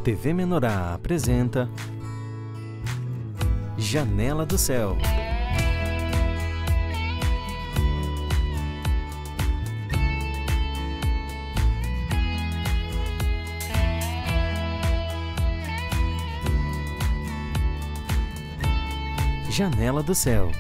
TV Menorá apresenta Janela do Céu. Janela do Céu.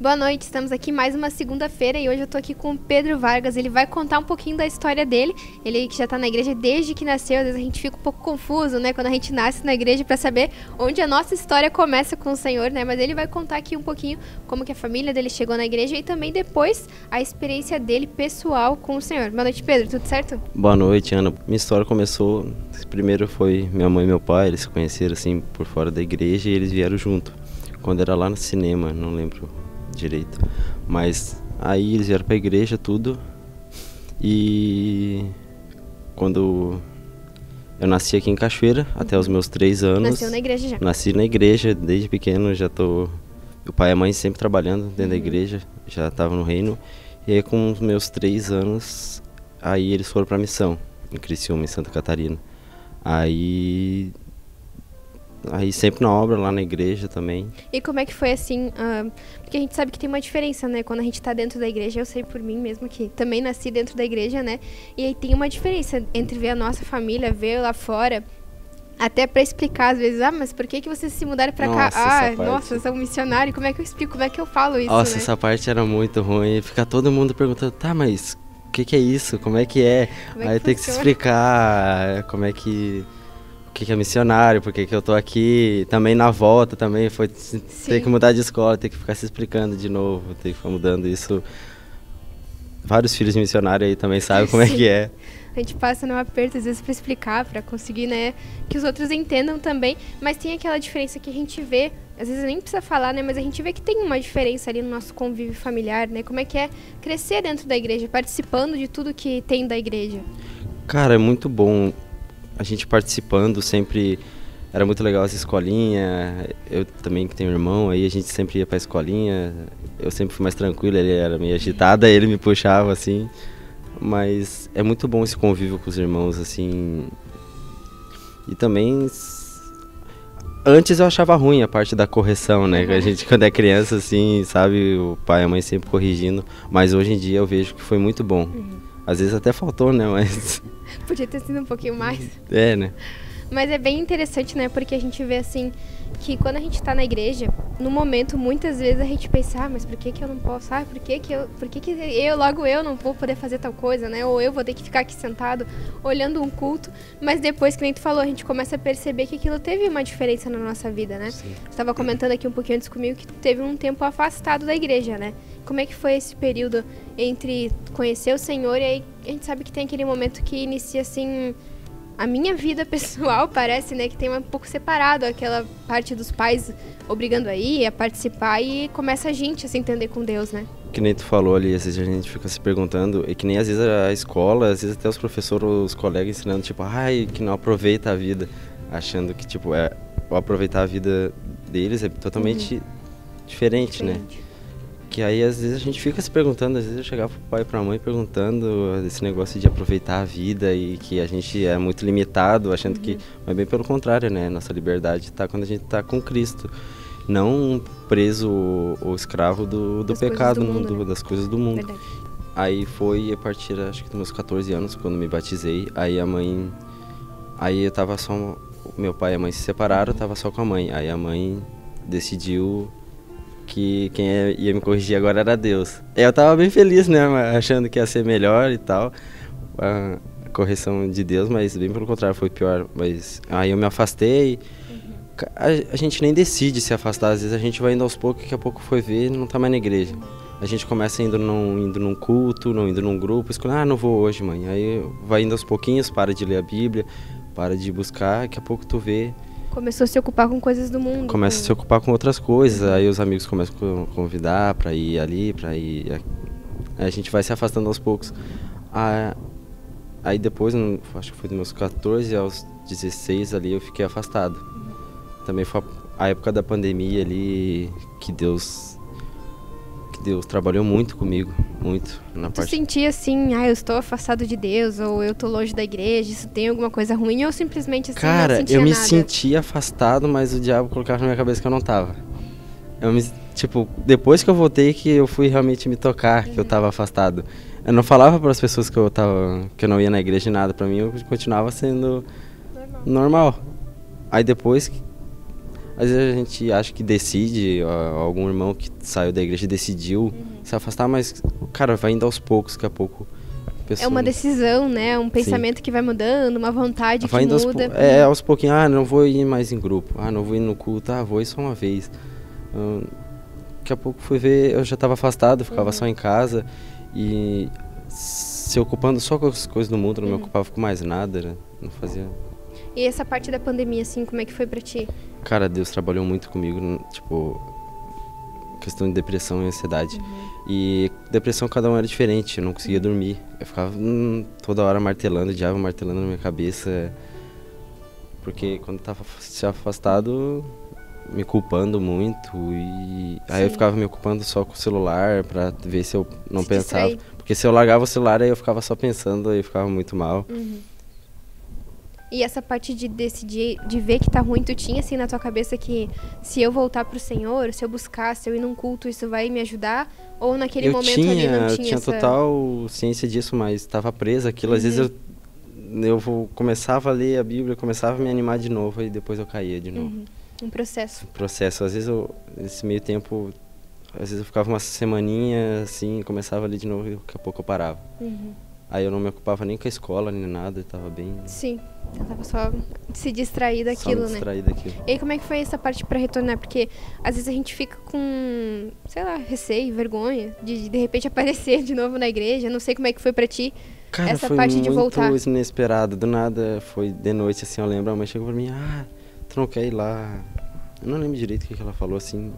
Boa noite, estamos aqui mais uma segunda-feira e hoje eu tô aqui com o Pedro Vargas. Ele vai contar um pouquinho da história dele. Ele que já tá na igreja desde que nasceu. Às vezes a gente fica um pouco confuso, né, quando a gente nasce na igreja para saber onde a nossa história começa com o Senhor, né? Mas ele vai contar aqui um pouquinho como que a família dele chegou na igreja e também depois a experiência dele pessoal com o Senhor. Boa noite, Pedro, tudo certo? Boa noite, Ana. Minha história começou, primeiro foi minha mãe e meu pai, eles se conheceram assim por fora da igreja e eles vieram junto. Quando era lá no cinema, não lembro direito, mas aí eles vieram pra igreja, tudo, e quando eu nasci aqui em Cachoeira, até os meus 3 anos. Nasceu na igreja já? Nasci na igreja, desde pequeno já tô, o pai e a mãe sempre trabalhando dentro da igreja, já estavam no reino, e aí com os meus 3 anos, aí eles foram pra missão, em Criciúma, em Santa Catarina, aí sempre na obra, lá na igreja também. E como é que foi assim, porque a gente sabe que tem uma diferença, né, quando a gente tá dentro da igreja, eu sei por mim mesmo que também nasci dentro da igreja, né, e aí tem uma diferença entre ver a nossa família, ver lá fora, até pra explicar às vezes, mas por que vocês se mudaram pra cá? Nossa, eu sou um missionário, como é que eu explico, como é que eu falo isso, Nossa, né? Essa parte era muito ruim, fica todo mundo perguntando, tá, mas o que é isso, como é que é? Aí tem que se explicar como é que... O que é missionário, por que eu tô aqui, também na volta também foi ter que mudar de escola, ter que ficar se explicando de novo, ter que ficar mudando isso. Vários filhos de missionário aí também sabem como é que é. A gente passa no aperto às vezes para explicar, para conseguir, né, que os outros entendam também, mas tem aquela diferença que a gente vê, às vezes nem precisa falar, né, mas a gente vê que tem uma diferença ali no nosso convívio familiar, né, como é que é crescer dentro da igreja, participando de tudo que tem da igreja. Cara, é muito bom. A gente participando sempre, era muito legal essa escolinha, eu também que tenho um irmão, aí a gente sempre ia pra escolinha, eu sempre fui mais tranquilo, ele era meio agitado, aí ele me puxava assim, mas é muito bom esse convívio com os irmãos, assim, e também, antes eu achava ruim a parte da correção, né, que a gente quando é criança, assim, sabe, o pai e a mãe sempre corrigindo, mas hoje em dia eu vejo que foi muito bom. Às vezes até faltou, né, mas... Podia ter sido um pouquinho mais. É, né? Mas é bem interessante, né, porque a gente vê, assim, que quando a gente tá na igreja, no momento, muitas vezes a gente pensa, mas por que eu não posso? Por que eu não vou poder fazer tal coisa, né? Ou eu vou ter que ficar aqui sentado, olhando um culto. Mas depois, que nem tu falou, a gente começa a perceber que aquilo teve uma diferença na nossa vida, né? Sim. Você estava comentando aqui um pouquinho antes comigo que teve um tempo afastado da igreja, né? Como é que foi esse período entre conhecer o Senhor e aí a gente sabe que tem aquele momento que inicia, assim... A minha vida pessoal parece, né, que tem um pouco separado aquela parte dos pais obrigando a ir, a participar e começa a gente a se entender com Deus, né? Que nem tu falou ali, às vezes a gente fica se perguntando, e que nem às vezes a escola, às vezes até os professores, os colegas ensinando, tipo, que não aproveita a vida, achando que, tipo, o aproveitar a vida deles é totalmente diferente, né? Que aí às vezes a gente fica se perguntando, às vezes eu chegava pro pai e pra mãe perguntando esse negócio de aproveitar a vida e que a gente é muito limitado, achando que, mas bem pelo contrário, né? Nossa liberdade tá quando a gente tá com Cristo, não preso ou escravo do pecado, das coisas do mundo. Verdade. Aí foi a partir, acho que dos meus 14 anos, quando me batizei, aí eu tava só, meu pai e a mãe se separaram, eu tava só com a mãe, aí a mãe decidiu que quem ia me corrigir agora era Deus. Eu tava bem feliz, né, achando que ia ser melhor e tal, a correção de Deus, mas bem pelo contrário, foi pior. Mas aí eu me afastei, a gente nem decide se afastar, às vezes a gente vai indo aos poucos, daqui a pouco foi ver e não tá mais na igreja. A gente começa indo num culto, indo num grupo, escolhe, não vou hoje, mãe. Aí vai indo aos pouquinhos, para de ler a Bíblia, para de buscar, daqui a pouco tu vê. Começou a se ocupar com coisas do mundo. Começa a se ocupar com outras coisas, aí os amigos começam a convidar pra ir ali, pra ir... Aí a gente vai se afastando aos poucos. Aí depois, acho que foi dos meus 14 aos 16 ali, eu fiquei afastado. Também foi a época da pandemia ali, que Deus Deus trabalhou muito comigo, muito, na Tu parte... sentia assim, eu estou afastado de Deus, ou eu tô longe da igreja, isso tem alguma coisa ruim, ou simplesmente assim, não Cara, sentia eu me nada? sentia afastado, mas o diabo colocava na minha cabeça que eu não tava. Tipo, depois que eu voltei que eu fui realmente me tocar, que eu tava afastado. Eu não falava para as pessoas que eu não ia na igreja nada, pra mim eu continuava sendo normal. Aí depois, às vezes a gente acha que decide, algum irmão que saiu da igreja decidiu se afastar, mas, cara, vai indo aos poucos, daqui a pouco. A pessoa É uma decisão, né? Um pensamento que vai mudando, uma vontade vai que indo muda. aos pouquinhos, não vou ir mais em grupo, não vou ir no culto, vou ir só uma vez. Daqui a pouco fui ver, eu já estava afastado, ficava só em casa e se ocupando só com as coisas do mundo, não me ocupava com mais nada, né? Não fazia... E essa parte da pandemia, assim, como é que foi pra ti? Cara, Deus trabalhou muito comigo, tipo, questão de depressão e ansiedade. E depressão cada um era diferente, eu não conseguia dormir. Eu ficava toda hora martelando, o diabo martelando na minha cabeça. Porque quando eu tava afastado, me culpando muito e aí eu ficava me ocupando só com o celular pra ver se eu não pensava. Distrair. Porque se eu largava o celular aí eu ficava só pensando, aí eu ficava muito mal. E essa parte de decidir, de ver que tá ruim, tu tinha assim na tua cabeça que se eu voltar pro Senhor, se eu buscar, se eu ir num culto, isso vai me ajudar? Ou naquele momento ali não Eu tinha tinha essa... total ciência disso, mas estava presa aquilo. Às vezes começava a ler a Bíblia, começava a me animar de novo e depois eu caía de novo. Um processo. Processo. Às vezes nesse meio tempo, às vezes eu ficava uma semaninha assim, começava a ler de novo e daqui a pouco eu parava. Aí eu não me ocupava nem com a escola, nem nada, eu tava bem... Sim, tentava só se distrair daquilo, só me né? distrair daquilo. E aí como é que foi essa parte pra retornar? Porque às vezes a gente fica com, sei lá, receio, vergonha de repente aparecer de novo na igreja. Não sei como é que foi pra ti. Cara, essa foi parte de muito voltar. inesperado. Do nada, foi de noite, assim, eu lembro. A mãe chegou pra mim, tu não quer ir lá? Eu não lembro direito o que ela falou, assim.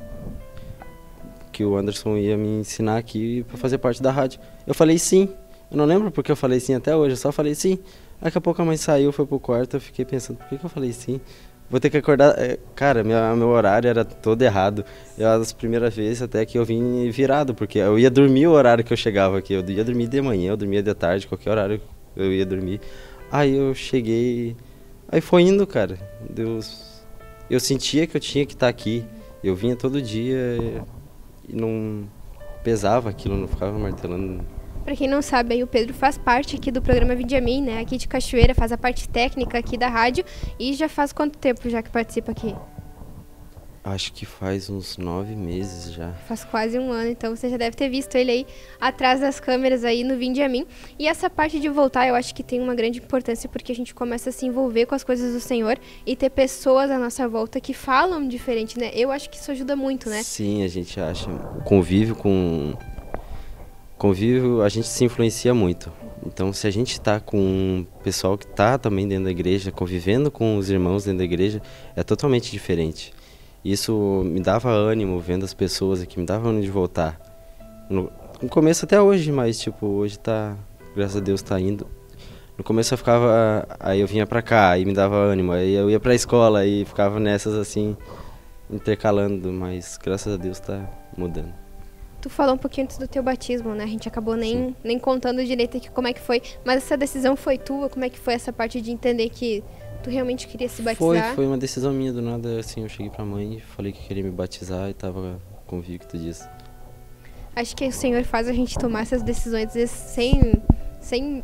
Que o Anderson ia me ensinar aqui pra fazer parte da rádio. Eu falei sim. Eu não lembro porque eu falei sim até hoje, eu só falei sim. Daqui a pouco a mãe saiu, foi pro quarto, eu fiquei pensando, por que eu falei sim? Vou ter que acordar... Cara, meu horário era todo errado. As primeiras vezes até que eu vim virado, porque eu ia dormir o horário que eu chegava aqui. Eu ia dormir de manhã, eu dormia de tarde, qualquer horário eu ia dormir. Aí eu cheguei... Aí foi indo, cara. Deus... Eu sentia que eu tinha que estar aqui. Eu vinha todo dia e não pesava aquilo, não ficava martelando... Pra quem não sabe, aí o Pedro faz parte aqui do programa Vinde a Mim, né? Aqui de Cachoeira, faz a parte técnica aqui da rádio. E já faz quanto tempo já que participa aqui? Acho que faz uns 9 meses já. Faz quase um ano, então você já deve ter visto ele aí atrás das câmeras aí no Vinde a Mim. E essa parte de voltar, eu acho que tem uma grande importância porque a gente começa a se envolver com as coisas do Senhor e ter pessoas à nossa volta que falam diferente, né? Eu acho que isso ajuda muito, né? Sim, a gente acha. Convívio, a gente se influencia muito. Então, se a gente está com um pessoal que está também dentro da igreja, convivendo com os irmãos dentro da igreja, é totalmente diferente. Isso me dava ânimo vendo as pessoas aqui, me dava ânimo de voltar. No começo até hoje, mas tipo, hoje tá, graças a Deus tá indo. No começo eu ficava, aí eu vinha pra cá, aí me dava ânimo, aí eu ia pra escola e ficava nessas assim, intercalando, mas graças a Deus tá mudando. Tu falou um pouquinho antes do teu batismo, né? A gente acabou nem contando direito aqui como é que foi. Mas essa decisão foi tua? Como é que foi essa parte de entender que tu realmente queria se batizar? Foi uma decisão minha, do nada, assim, eu cheguei pra mãe e falei que queria me batizar e tava convicto disso. Acho que o Senhor faz a gente tomar essas decisões, às vezes, sem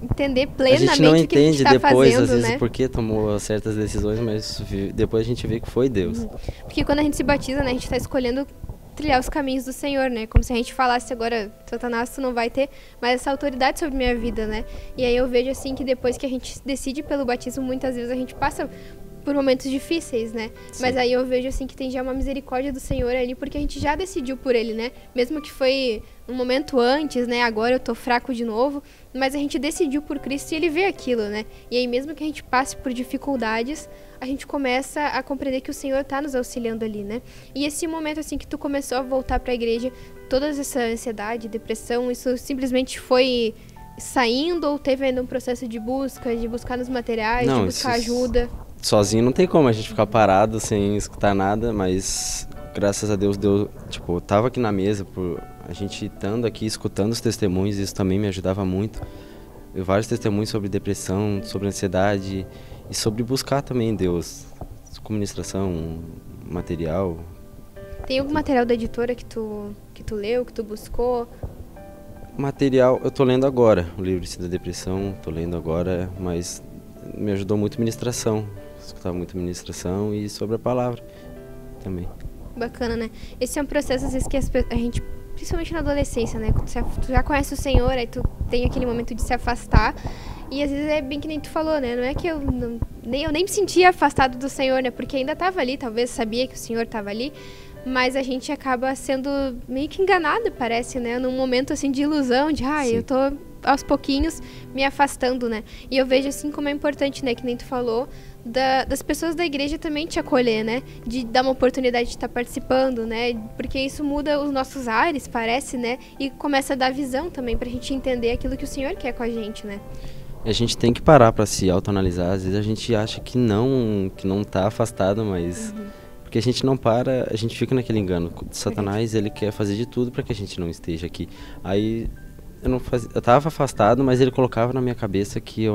entender plenamente a gente não o que a gente entende tá depois, fazendo, às vezes, né? por que tomou certas decisões, mas depois a gente vê que foi Deus. Porque quando a gente se batiza, né, a gente tá escolhendo trilhar os caminhos do Senhor, né? Como se a gente falasse agora, Satanás, tu não vai ter mais essa autoridade sobre minha vida, né? E aí eu vejo, assim, que depois que a gente decide pelo batismo, muitas vezes a gente passa por momentos difíceis, né? Sim. Mas aí eu vejo, assim, que tem já uma misericórdia do Senhor ali, porque a gente já decidiu por ele, né? Mesmo que foi um momento antes, né? Agora eu tô fraco de novo, mas a gente decidiu por Cristo e ele vê aquilo, né? E aí mesmo que a gente passe por dificuldades, a gente começa a compreender que o Senhor tá nos auxiliando ali, né? E esse momento, assim, que tu começou a voltar pra igreja, toda essa ansiedade, depressão, isso simplesmente foi saindo ou teve ainda um processo de buscar nos materiais, de buscar ajuda? Sozinho não tem como a gente ficar parado sem escutar nada, mas graças a Deus, tipo, eu tava aqui na mesa, A gente estando aqui, escutando os testemunhos, isso também me ajudava muito. Vários testemunhos sobre depressão, sobre ansiedade e sobre buscar também Deus. Com ministração, material. Tem algum material da editora que tu leu, que tu buscou? Material, eu tô lendo agora, o livro da depressão, tô lendo agora, mas me ajudou muito ministração. Escutar muito ministração e sobre a palavra também. Bacana, né? Esse é um processo, às vezes, que a gente, principalmente na adolescência, né? Tu já conhece o Senhor, aí tu tem aquele momento de se afastar. E às vezes é bem que nem tu falou, né? Não é que eu nem me sentia afastado do Senhor, né? Porque ainda estava ali, talvez sabia que o Senhor estava ali, mas a gente acaba sendo meio que enganado, parece, né? Num momento assim de ilusão, de eu tô aos pouquinhos me afastando, né? E eu vejo assim como é importante, né? Que nem tu falou, das pessoas da igreja também te acolher, né? De dar uma oportunidade de estar participando, né? Porque isso muda os nossos ares, parece, né? E começa a dar visão também pra gente entender aquilo que o Senhor quer com a gente, né? A gente tem que parar para se autoanalisar. Às vezes a gente acha que não tá afastado, mas porque a gente não para, a gente fica naquele engano. Satanás, ele quer fazer de tudo para que a gente não esteja aqui. Aí eu tava afastado, mas ele colocava na minha cabeça que eu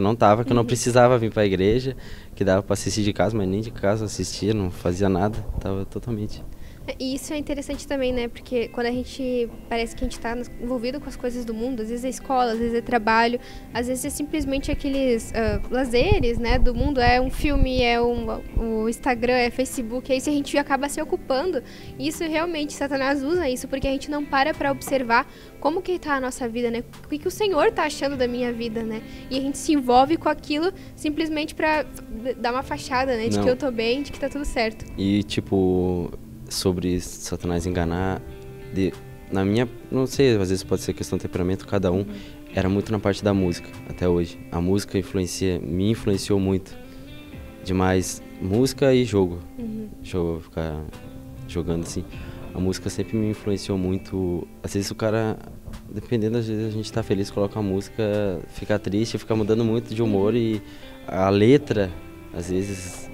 não tava, que eu não precisava vir para a igreja, que dava para assistir de casa, mas nem de casa eu assistia, não fazia nada, tava totalmente. E isso é interessante também, né? Porque quando a gente parece que a gente está envolvido com as coisas do mundo, às vezes é escola, às vezes é trabalho, às vezes é simplesmente aqueles lazeres, né, do mundo, é um filme, o Instagram, é Facebook, aí se a gente acaba se ocupando, isso realmente, Satanás usa isso, porque a gente não para observar como que está a nossa vida, né? O que o Senhor está achando da minha vida, né? E a gente se envolve com aquilo simplesmente para dar uma fachada, né? De que eu tô bem, de que tá tudo certo. E, tipo, sobre Satanás enganar, na minha, não sei, às vezes pode ser questão de temperamento, cada um, era muito na parte da música, até hoje. A música me influenciou muito, demais, música e jogo, ficar jogando assim. A música sempre me influenciou muito, às vezes o cara, dependendo, às vezes a gente tá feliz, coloca a música, fica triste, fica mudando muito de humor e a letra, às vezes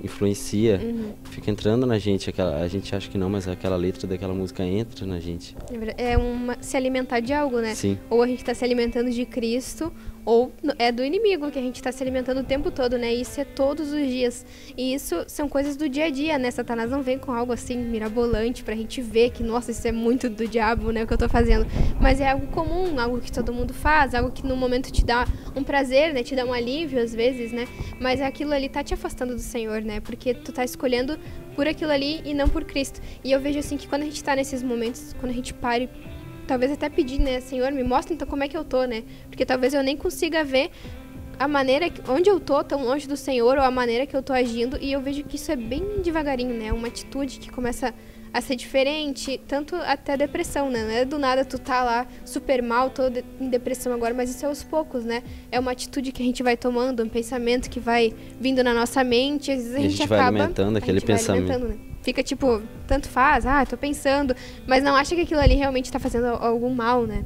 influencia, fica entrando na gente, a gente acha que não, mas aquela letra daquela música entra na gente. É se alimentar de algo, né? Sim. Ou a gente está se alimentando de Cristo, ou é do inimigo que a gente está se alimentando o tempo todo, né? Isso é todos os dias. E isso são coisas do dia a dia, né? Satanás não vem com algo assim mirabolante pra gente ver que, nossa, isso é muito do diabo, né? O que eu tô fazendo. Mas é algo comum, algo que todo mundo faz, algo que no momento te dá um prazer, né? Te dá um alívio às vezes, né? Mas aquilo ali tá te afastando do Senhor, né? Porque tu tá escolhendo por aquilo ali e não por Cristo. E eu vejo assim que quando a gente tá nesses momentos, quando a gente para e talvez até pedir, né, Senhor, me mostra então como é que eu tô, né? Porque talvez eu nem consiga ver a maneira onde eu tô, tão longe do Senhor, ou a maneira que eu tô agindo, e eu vejo que isso é bem devagarinho, né? Uma atitude que começa a ser diferente, tanto até depressão, né? Não é do nada tu tá lá super mal, tô em depressão agora, mas isso é aos poucos, né? É uma atitude que a gente vai tomando, um pensamento que vai vindo na nossa mente, às vezes a gente vai acaba alimentando aquele pensamento. Vai alimentando, né? Fica tipo, tanto faz, tô pensando, mas não acha que aquilo ali realmente tá fazendo algum mal, né?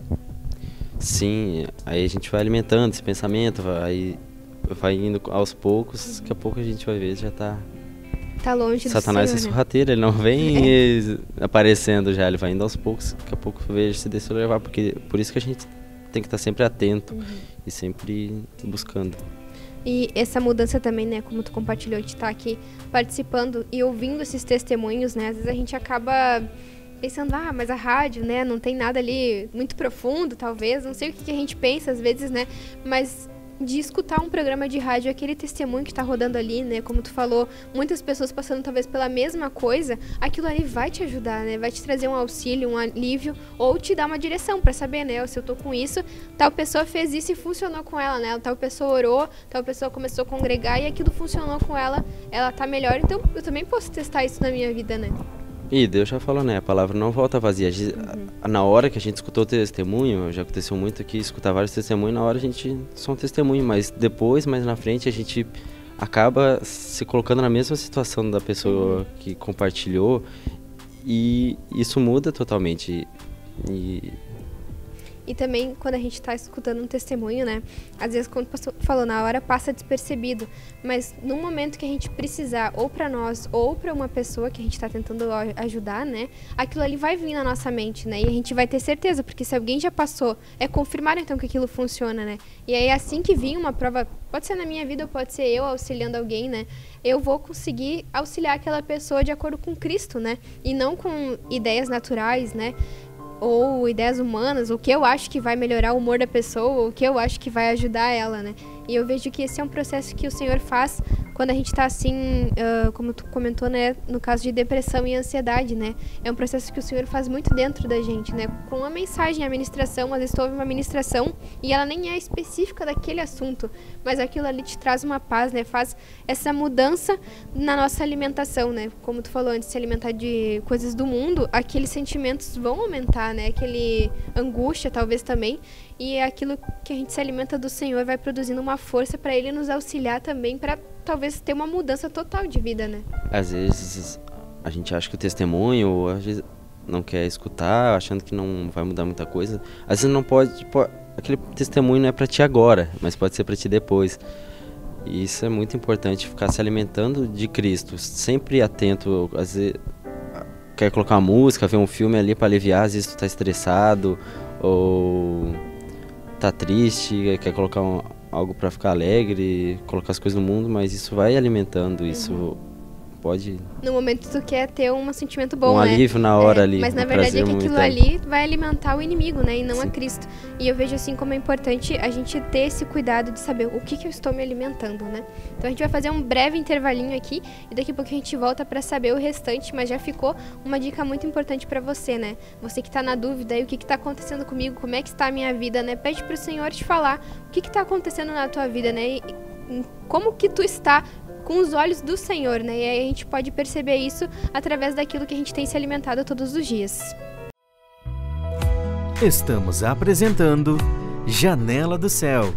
Sim, aí a gente vai alimentando esse pensamento, vai indo aos poucos, daqui a pouco a gente vai ver, já tá longe do Satanás Senhor, é sorrateiro, ele não vem aparecendo já, ele vai indo aos poucos, daqui a pouco veja se deixa levar, porque por isso que a gente tem que estar sempre atento e sempre buscando. E essa mudança também, né, como tu compartilhou, de estar aqui participando e ouvindo esses testemunhos, né, às vezes a gente acaba pensando, mas a rádio, né, não tem nada ali muito profundo, talvez, não sei o que a gente pensa às vezes, né, mas de escutar um programa de rádio, aquele testemunho que tá rodando ali, né, como tu falou, muitas pessoas passando talvez pela mesma coisa, aquilo ali vai te ajudar, né, vai te trazer um auxílio, um alívio, ou te dar uma direção pra saber, né, se eu tô com isso, tal pessoa fez isso e funcionou com ela, né, tal pessoa orou, tal pessoa começou a congregar e aquilo funcionou com ela, ela tá melhor, então eu também posso testar isso na minha vida, né. E Deus já falou, né? A palavra não volta vazia. Na hora que a gente escutou o testemunho, já aconteceu muito aqui, escutar vários testemunhos, na hora a gente só um testemunho, mas depois, mais na frente, a gente acaba se colocando na mesma situação da pessoa que compartilhou e isso muda totalmente. E também quando a gente tá escutando um testemunho, né? Às vezes, como o pastor falou, na hora passa despercebido. Mas no momento que a gente precisar, ou pra nós, ou pra uma pessoa que a gente tá tentando ajudar, né? Aquilo ali vai vir na nossa mente, né? E a gente vai ter certeza, porque se alguém já passou, é confirmar então que aquilo funciona, né? E aí assim que vir uma prova, pode ser na minha vida ou pode ser eu auxiliando alguém, né? Eu vou conseguir auxiliar aquela pessoa de acordo com Cristo, né? E não com ideias naturais, né? Ou ideias humanas, o que eu acho que vai melhorar o humor da pessoa, ou o que eu acho que vai ajudar ela, né? E eu vejo que esse é um processo que o Senhor faz quando a gente tá assim, como tu comentou, né? No caso de depressão e ansiedade, né? É um processo que o Senhor faz muito dentro da gente, né? Com a mensagem, a ministração, às vezes tu ouve uma ministração e ela nem é específica daquele assunto, mas aquilo ali te traz uma paz, né? Faz essa mudança na nossa alimentação, né? Como tu falou antes, se alimentar de coisas do mundo, aqueles sentimentos vão aumentar, né? Aquele angústia, talvez também. E aquilo que a gente se alimenta do Senhor vai produzindo uma força para Ele nos auxiliar também, para talvez ter uma mudança total de vida, né? Às vezes a gente acha que o testemunho, às vezes não quer escutar, achando que não vai mudar muita coisa. Às vezes não pode, tipo, aquele testemunho não é para ti agora, mas pode ser para ti depois. E isso é muito importante, ficar se alimentando de Cristo, sempre atento. Às vezes quer colocar uma música, ver um filme ali para aliviar, às vezes tu tá estressado ou tá triste, quer colocar algo para ficar alegre, colocar as coisas no mundo, mas isso vai alimentando, isso pode... No momento tu quer ter um sentimento bom, um né? alívio na hora ali. Mas na verdade é que aquilo ali vai alimentar o inimigo, né? E não a Cristo. E eu vejo assim como é importante a gente ter esse cuidado de saber o que eu estou me alimentando, né? Então a gente vai fazer um breve intervalinho aqui e daqui a pouco a gente volta para saber o restante, mas já ficou uma dica muito importante para você, né? Você que tá na dúvida aí, o que tá acontecendo comigo, como é que está a minha vida, né? Pede pro Senhor te falar o que tá acontecendo na tua vida, né? E como que tu está com os olhos do Senhor, né? E aí a gente pode perceber isso através daquilo que a gente tem se alimentado todos os dias. Estamos apresentando Janela do Céu.